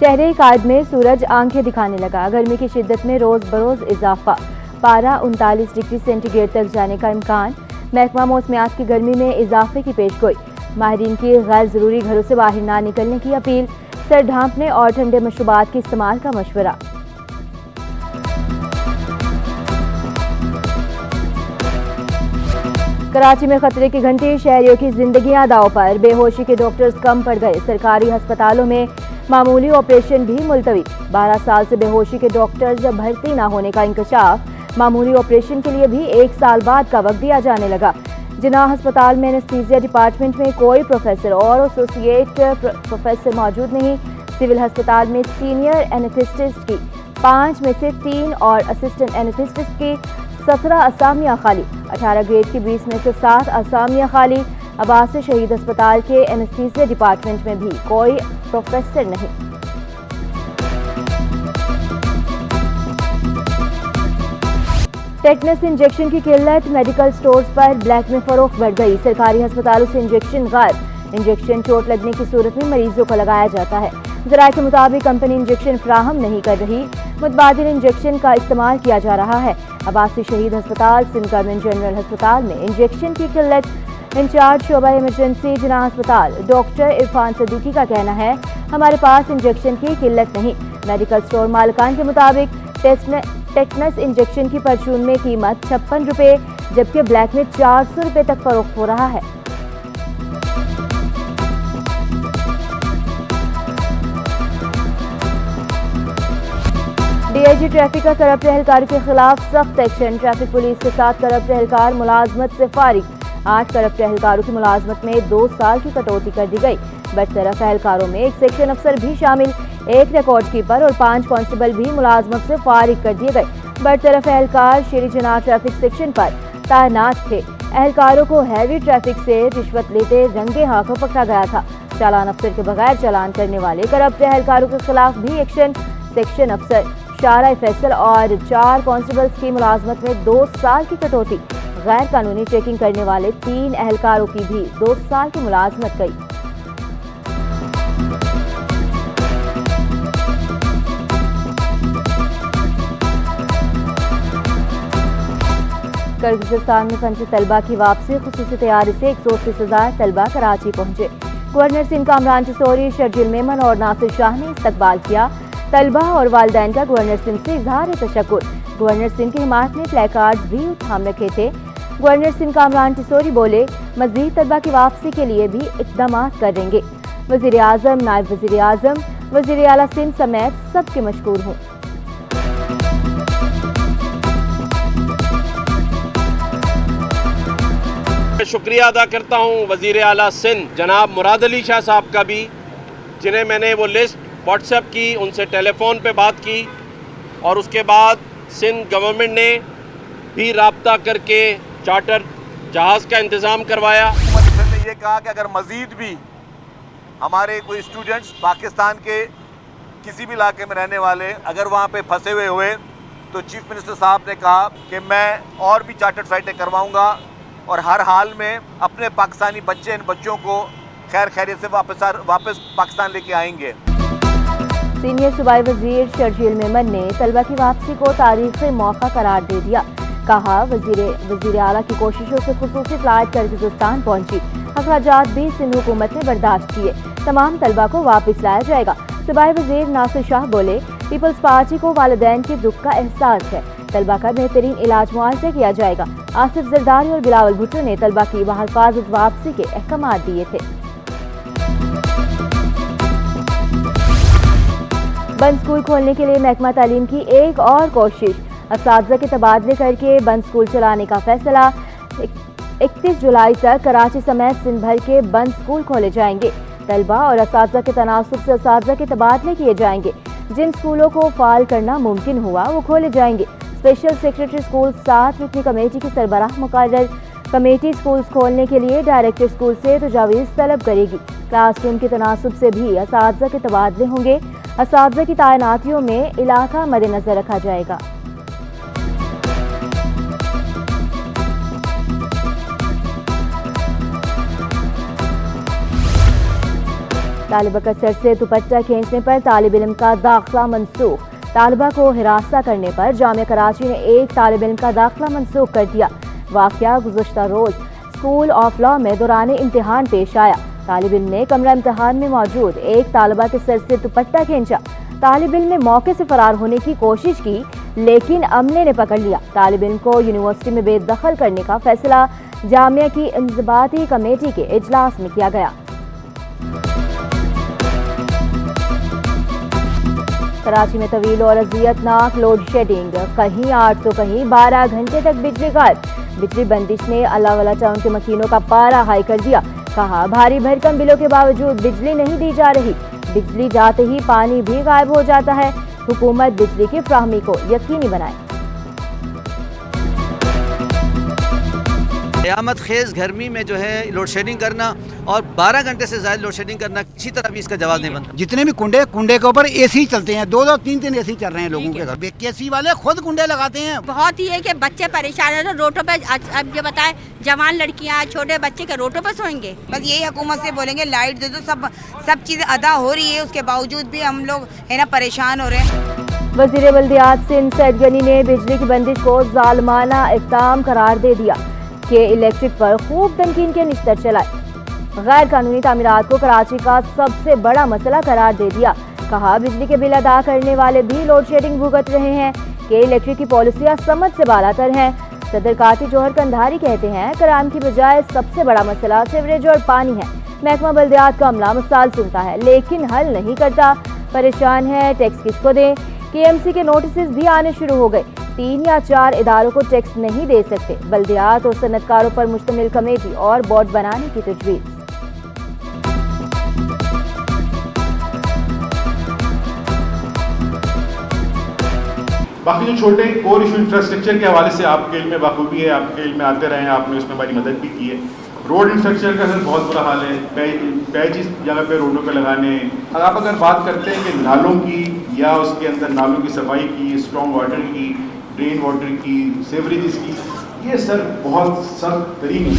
شہر قائد میں سورج آنکھیں دکھانے لگا، گرمی کی شدت میں روز بروز اضافہ، پارہ 39 ڈگری سینٹی گریڈ تک جانے کا امکان۔ محکمہ موسمیات کی گرمی میں اضافے کی پیش گوئی، ماہرین کی غیر ضروری گھروں سے باہر نہ نکلنے کی اپیل، سر ڈھانپنے اور ٹھنڈے مشروبات کے استعمال کا مشورہ۔ کراچی میں خطرے کی گھنٹی، شہریوں کی زندگیاں داؤ پر، بے ہوشی کے ڈاکٹرز کم پڑ گئے، سرکاری ہسپتالوں میں معمولی آپریشن بھی ملتوی، 12 سال سے بے ہوشی کے ڈاکٹرز بھرتی نہ ہونے کا انکشاف، معمولی آپریشن کے لیے بھی 1 سال بعد کا وقت دیا جانے لگا۔ جناح ہسپتال میں اینستھیزیا ڈپارٹمنٹ میں کوئی پروفیسر اور ایسوسی ایٹ پروفیسر موجود نہیں، سول ہسپتال میں سینئر اینستھیسسٹ کی 5 میں سے 3 اور اسسٹنٹ اینستھیسسٹ کی 17 اسامیاں خالی، 18 گریڈ کی 20 میں سے 7 اسامیاں خالی۔ عباس شہید ہسپتال کے اینستھیزیا ڈپارٹمنٹ میں بھی کوئی پروفیسر نہیں۔ ٹیٹنس انجیکشن کی قلت، میڈیکل سٹورز پر بلیک میں فروخت بڑھ گئی، سرکاری ہسپتالوں سے انجیکشن غائب، انجیکشن چوٹ لگنے کی صورت میں مریضوں کو لگایا جاتا ہے، ذرائع کے مطابق کمپنی انجیکشن فراہم نہیں کر رہی، متبادل انجیکشن کا استعمال کیا جا رہا ہے۔ عباسی شہید ہسپتال، سندھ گورنمنٹ جنرل ہسپتال میں انجیکشن کی قلت، انچارج شعبہ ایمرجنسی جناح ہسپتال ڈاکٹر عرفان صدیقی کا کہنا ہے، ہمارے پاس انجیکشن کی قلت نہیں، میڈیکل سٹور مالکان کے مطابق ٹیٹنس انجیکشن کی پرچون میں قیمت 56 روپے جبکہ بلیک میں 400 روپے تک فروخت ہو رہا ہے۔ ڈی آئی جی ٹریفک کا کرپٹ اہلکار کے خلاف سخت ایکشن، ٹریفک پولیس کے ساتھ کرپٹ اہلکار ملازمت سے فارغ، 8 کرپٹ اہلکاروں کی ملازمت میں 2 سال کی کٹوتی کر دی گئی، برطرف اہلکاروں میں 1 سیکشن افسر بھی شامل، 1 ریکارڈ کیپر اور 5 کانسٹیبل بھی ملازمت سے فارغ کر دیے گئے، برطرف اہلکار شری جناح ٹریفک سیکشن پر تعینات تھے، اہلکاروں کو ہیوی ٹریفک سے رشوت لیتے رنگے ہاتھوں پکڑا گیا تھا، چالان افسر کے بغیر چالان کرنے والے کرپٹ اہلکاروں کے خلاف بھی ایکشن، سیکشن افسر شارع فیصل اور 4 کانسٹیبلز کی ملازمت میں 2 سال کی کٹوتی، غیر قانونی چیکنگ کرنے والے 3 اہلکاروں کی بھی 2 سال کی ملازمت گئی۔ کرغزستان میں پھنسے طلبہ کی واپسی، خصوصی طیارے سے 130,000 طلبہ کراچی پہنچے، گورنر سندھ کامران چسوری، شرجیل میمن اور ناصر شاہ نے استقبال کیا، طلبہ اور والدین کا گورنر سندھ سے اظہار تشکر، گورنر سندھ کی حمایت میں پلے کارڈز بھی تھام رکھے تھے، گورنر سندھ کامران چسوری بولے مزید طلبہ کی واپسی کے لیے بھی اقدامات کریں گے، وزیر اعظم، نائب وزیر اعظم، وزیر اعلیٰ سندھ سمیت سب کے مشکور ہوں۔ شکریہ ادا کرتا ہوں وزیر اعلیٰ سندھ جناب مراد علی شاہ صاحب کا بھی، جنہیں میں نے وہ لسٹ واٹس ایپ کی، ان سے ٹیلی فون پہ بات کی اور اس کے بعد سندھ گورنمنٹ نے بھی رابطہ کر کے چارٹر جہاز کا انتظام کروایا۔ حکومت نے یہ کہا کہ اگر مزید بھی ہمارے کوئی اسٹوڈنٹس پاکستان کے کسی بھی علاقے میں رہنے والے اگر وہاں پہ پھنسے ہوئے تو چیف منسٹر صاحب نے کہا کہ میں اور بھی چارٹر فلائٹیں کرواؤں گا اور ہر حال میں اپنے پاکستانی بچوں کو خیر خیریت سے واپس پاکستان لے کے آئیں گے۔ سینئر صوبائی وزیر شرجیل میمن نے طلبہ کی واپسی کو تاریخی موقع قرار دے دیا، کہا وزیر اعلیٰ کی کوششوں سے خصوصی فلائٹ کرغزستان پہنچی، اخراجات بھی سندھ حکومت نے برداشت کیے، تمام طلبہ کو واپس لایا جائے گا۔ صوبائی وزیر ناصر شاہ بولے پیپلز پارٹی کو والدین کے دکھ کا احساس ہے، طلبہ کا بہترین علاج معالجہ کیا جائے گا۔ آصف زرداری اور بلاول بھٹو نے طلبہ کی بحفاظت واپسی کے احکامات دیے تھے۔ بند اسکول کھولنے کے لیے محکمہ تعلیم کی ایک اور کوشش، اساتذہ کے تبادلے کر کے بند اسکول چلانے کا فیصلہ، 31 جولائی تک کراچی سمیت سندھ بھر کے بند اسکول کھولے جائیں گے، طلبہ اور اساتذہ کے تناسب سے اساتذہ کے تبادلے کیے جائیں گے، جن اسکولوں کو فعال کرنا ممکن ہوا وہ کھولے جائیں گے۔ اسپیشل سیکرٹری اسکول 7 رکنی کمیٹی کی سربراہ مقرر، کمیٹی اسکولز کھولنے کے لیے ڈائریکٹر اسکول سے تجاویز طلب کرے گی، کلاس روم کے تناسب سے بھی اساتذہ کے تبادلے ہوں گے، اساتذہ کی تعیناتیوں میں علاقہ مد نظر رکھا جائے گا۔ طالبہ کا سر سے دوپٹہ کھینچنے پر طالب علم کا داخلہ منسوخ۔ طالبہ کو ہراساں کرنے پر جامعہ کراچی نے ایک طالب علم کا داخلہ منسوخ کر دیا۔ واقعہ گزشتہ روز اسکول آف لاء میں دوران امتحان پیش آیا۔ طالب علم نے کمرہ امتحان میں موجود ایک طالبہ کے سر سے دوپٹہ کھینچا۔ طالب علم نے موقع سے فرار ہونے کی کوشش کی لیکن عملے نے پکڑ لیا۔ طالب علم کو یونیورسٹی میں بے دخل کرنے کا فیصلہ جامعہ کی انضباطی کمیٹی کے اجلاس میں کیا گیا۔ کراچی میں طویل اور اذیت ناک لوڈ شیڈنگ، کہیں 8 تو کہیں 12 گھنٹے تک بجلی غائب۔ بجلی بندش نے اللہ والا ٹاؤن کے مکینوں کا پارا ہائی کر دیا۔ کہا بھاری بھرکم بلوں کے باوجود بجلی نہیں دی جا رہی، بجلی جاتے ہی پانی بھی غائب ہو جاتا ہے۔ حکومت بجلی کی فراہمی کو یقینی بنائے۔ قیامت خیز گرمی میں جو ہے لوڈ شیڈنگ کرنا اور 12 گھنٹے سے زائد لوڈ شیڈنگ کرنا کسی طرح بھی اس کا جواز نہیں بنتا۔ جتنے بھی کنڈے کے اوپر اے سی چلتے ہیں، 2 3 اے سی چل رہے ہیں لوگوں کے گھر۔ کے سی والے خود کنڈے لگاتے ہیں۔ بہت ہی ہے کہ بچے پریشان ہیں، روڈوں پہ اب یہ بتائیں جوان لڑکیاں چھوٹے بچے کے روڈوں پہ سوئیں گے۔ بس یہی حکومت سے بولیں گے لائٹ دے دو، سب چیزیں ادا ہو رہی ہے، اس کے باوجود بھی ہم لوگ ہے نا پریشان ہو رہے ہیں۔ وزیر بلدیات سندھ سعید غنی نے بجلی کی بندش کو ظالمانہ اقدام قرار دے دیا کہ الیکٹرک پر خوب تنقید کے نشتر چلائے۔ غیر قانونی تعمیرات کو کراچی کا سب سے بڑا مسئلہ قرار دے دیا۔ کہا بجلی کے بل ادا کرنے والے بھی لوڈ شیڈنگ بھگت رہے ہیں کہ الیکٹرک کی پالیسیاں سمجھ سے بالا تر ہیں۔ صدر کاٹی جوہر قندھاری کہتے ہیں کرائم کی بجائے سب سے بڑا مسئلہ سیوریج اور پانی ہے۔ محکمہ بلدیات کا عملہ مثال سنتا ہے لیکن حل نہیں کرتا، پریشان ہے ٹیکس کس کو دیں۔ KMC کے نوٹسز بھی آنے شروع ہو گئے، 3 یا 4 اداروں کو ٹیکس نہیں دے سکتے۔ بلدیات اور صنعت کاروں پر مشتمل کمیٹی اور بورڈ بنانے کی تجویز۔ باقی جو چھوٹے کور ایشو انفراسٹرکچر کے حوالے سے آپ کے علم میں بخوبی ہے، آپ کے علم میں آتے رہے ہیں، آپ نے اس میں ہماری مدد بھی کی ہے۔ روڈ انفراسٹرکچر کا سر بہت برا حال ہے، پیچ اس جگہ پہ روڈوں پہ لگانے۔ آپ اگر بات کرتے ہیں کہ نالوں کی یا اس کے اندر نالوں کی صفائی کی، اسٹرانگ واٹر کی، ڈرین واٹر کی، سیوریجز کی، یہ سر بہت سخت ترین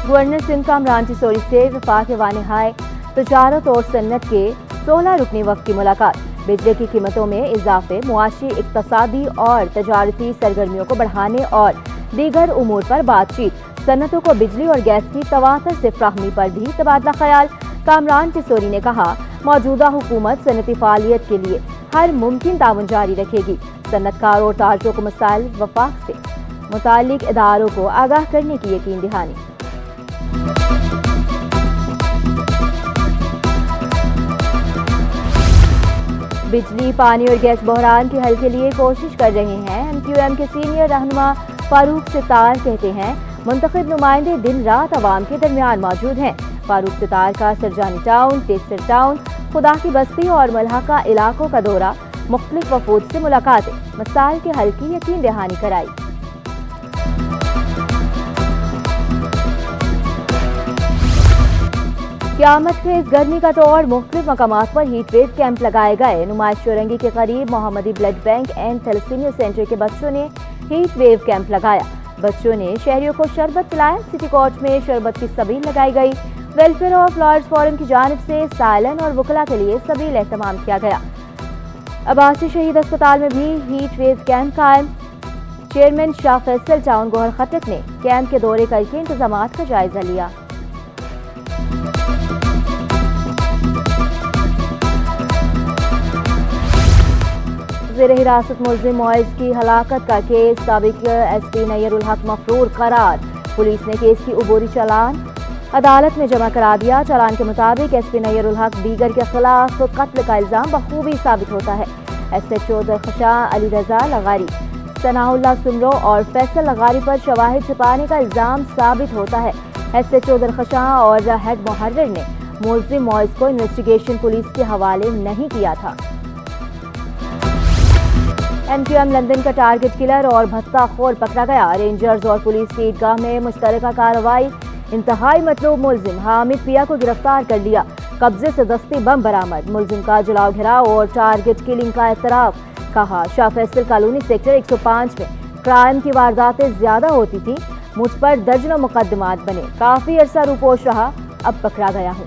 گورنر سندھ کامران ٹیسوری سے وفاق وانہائے تجارت اور صنعت کے 16 رکنی وفد کی ملاقات۔ بجلی کی قیمتوں میں اضافے، معاشی، اقتصادی اور تجارتی سرگرمیوں کو بڑھانے اور دیگر امور پر بات چیت۔ صنعتوں کو بجلی اور گیس کی تواتر سے فراہمی پر بھی تبادلہ خیال۔ کامران ٹیسوری نے کہا موجودہ حکومت صنعتی فعالیت کے لیے ہر ممکن تعاون جاری رکھے گی۔ صنعت کاروں اور تاجروں کو مسائل وفاق سے متعلق اداروں کو آگاہ کرنے کی یقین دہانی۔ بجلی، پانی اور گیس بحران کے حل کے لیے کوشش کر رہے ہیں۔ MQM کے سینئر رہنما فاروق ستار کہتے ہیں منتخب نمائندے دن رات عوام کے درمیان موجود ہیں۔ فاروق ستار کا سرجانی ٹاؤن، تیسر ٹاؤن، خدا کی بستی اور ملحقہ علاقوں کا دورہ، مختلف وفود سے ملاقاتیں، مسائل کے حل کی یقین دہانی کرائی۔ قیامت خیز گرمی کا دور، مختلف مقامات پر ہیٹ ویو کیمپ لگائے گئے۔ نمائش چورنگی کے قریب Muhammadi blood bank and thalassaemia centre کے بچوں نے ہیٹ ویو کیمپ لگایا۔ بچوں نے شہریوں کو شربت پلایا۔ سٹی کورٹ میں شربت کی سبیل لگائی گئی۔ ویلفیئر آف لارڈز فورم کی جانب سے سائلن اور وکلا کے لیے سبیل اہتمام کیا گیا۔ عباسی شہید اسپتال میں بھی ہیٹ ویو کیمپ قائم۔ چیئرمین شاہ فیصل ٹاؤن گوہر خٹک نے کیمپ کے دورے کر کے انتظامات کا جائزہ لیا۔ زیر حراست ملزم معز کی ہلاکت کا کیس، سابق SP نیئر الحق مفرور قرار۔ پولیس نے کیس کی عبوری چالان عدالت میں جمع کرا دیا۔ چالان کے مطابق SP نیئر الحق دیگر کے خلاف قتل کا الزام بخوبی ثابت ہوتا ہے۔ SHO درخشاں علی رضا لغاری، ثناء اللہ سمرو اور فیصل لغاری پر شواہد چھپانے کا الزام ثابت ہوتا ہے۔ SHO درخشاں اور ہیڈ محرر نے ملزم معز کو انویسٹیگیشن پولیس کے حوالے نہیں کیا تھا۔ MQM لندن کا ٹارگٹ کلر اور بھتہ خور پکڑا گیا۔ رینجرز اور پولیس کی عیدگاہ میں مشترکہ کارروائی۔ انتہائی مطلوب ملزم حامد پیا کو گرفتار کر لیا۔ قبضے سے دستی بم برآمد۔ ملزم کا جلاؤ گھراؤ اور ٹارگٹ کلنگ کا اعتراف۔ کہا شاہ فیصل کالونی سیکٹر 105 میں کرائم کی وارداتیں زیادہ ہوتی تھیں، مجھ پر درجنوں مقدمات بنے، کافی عرصہ روپوش رہا، اب پکڑا گیا ہوں۔